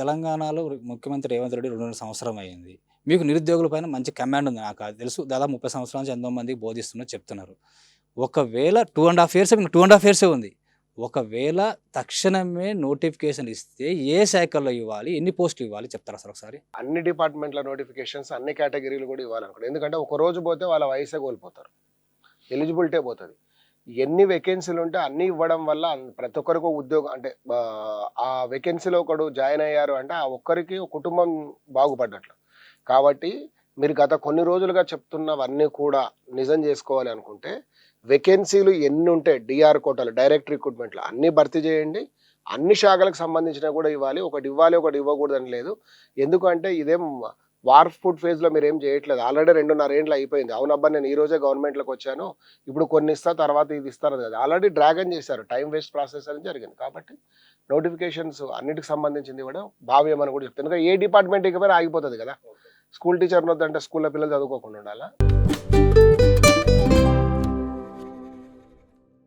తెలంగాణలో ముఖ్యమంత్రి రేవంత్ రెడ్డి 2.5 సంవత్సరం అయింది. మీకు నిరుద్యోగుల పైన మంచి కమాండ్ ఉంది. నాకు అది తెలుసు. దాదాపు 30 సంవత్సరాల నుంచి ఎంతో మందికి బోధిస్తున్నా చెప్తున్నారు. ఒకవేళ 2½ ఇయర్స్ 2½ ఇయర్సే ఉంది. ఒకవేళ తక్షణమే నోటిఫికేషన్ ఇస్తే ఏ శాఖల్లో ఇవ్వాలి? ఎన్ని పోస్టులు ఇవ్వాలి చెప్తారా సార్ ఒకసారి? అన్ని డిపార్ట్మెంట్ల నోటిఫికేషన్స్ అన్ని కేటగిరీలు కూడా ఇవ్వాలనుకోండి. ఎందుకంటే ఒక రోజు పోతే వాళ్ళ వయసే కోల్పోతారు, ఎలిజిబిలిటీ పోతుంది. ఎన్ని వేకెన్సీలు ఉంటే అన్నీ ఇవ్వడం వల్ల ప్రతి ఒక్కరికి ఉద్యోగం అంటే ఆ వేకెన్సీలో ఒకడు జాయిన్ అయ్యారు అంటే ఆ ఒక్కరికి కుటుంబం బాగుపడ్డట్లు. కాబట్టి మీరు గత కొన్ని రోజులుగా చెప్తున్నవన్నీ కూడా నిజం చేసుకోవాలి అనుకుంటే వేకెన్సీలు ఎన్ని ఉంటే డిఆర్ కోటాలు డైరెక్ట్ రిక్రూట్మెంట్లో అన్నీ భర్తీ చేయండి. అన్ని శాఖలకు సంబంధించిన కూడా ఇవ్వాలి. ఒకటి ఇవ్వాలి ఒకటి ఇవ్వకూడదని లేదు. ఎందుకంటే ఇదేం వార్ ఫుడ్ ఫేజ్లో మీరు ఏం చేయట్లేదు. ఆల్రెడీ 2.5 ఏళ్ళు అయిపోయింది. అవునబ్బా నేను ఈ రోజే గవర్నమెంట్లోకి వచ్చాను, ఇప్పుడు కొన్ని ఇస్తా తర్వాత ఇది ఇస్తారు కదా, ఆల్రెడీ డ్రాగన్ చేశారు. టైం వేస్ట్ ప్రాసెస్ అనేది జరిగింది. కాబట్టి నోటిఫికేషన్స్ అన్నిటికి సంబంధించింది కూడా భావ్యం అని కూడా చెప్తాను. ఎందుకంటే ఏ డిపార్ట్మెంట్ ఇకపోయినా ఆగిపోతుంది కదా. స్కూల్ టీచర్ని వద్దంటే స్కూల్లో పిల్లలు చదువుకోకుండా ఉండాలా?